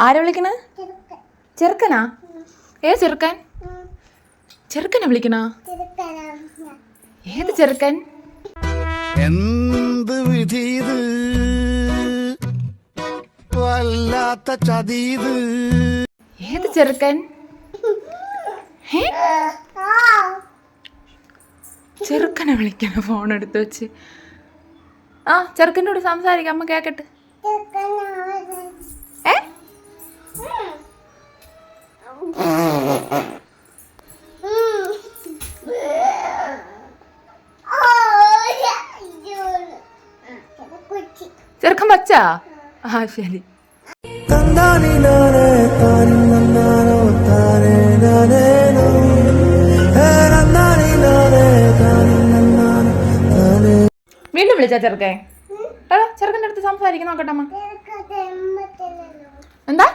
ആരെ വിളിക്കണ? ചെറുക്കനാ? ഏത് ചെറുക്കൻ? ചെറുക്കനെ വിളിക്കണ? ഏത് ചെറുക്കൻ? എന്ത് വിധി വല്ലാത്ത ചതീത്. ഏത് ചെറുക്കൻ? ചെറുക്കനെ വിളിക്കണ ഫോൺ എടുത്ത് വെച്ച്. ആ ചെറുക്കൻ്റെ കൂടെ സംസാരിക്കാം, അമ്മ കേക്കട്ടെ. ചെറുക്കൻ വച്ചാ? ആ ശരി. വീണ്ടും വിളിച്ചാ ചെറുക്കൻ? ചെറുക്കൻ്റെ അടുത്ത് സംസാരിക്കാൻ നോക്കട്ടെ അമ്മ. എന്താ?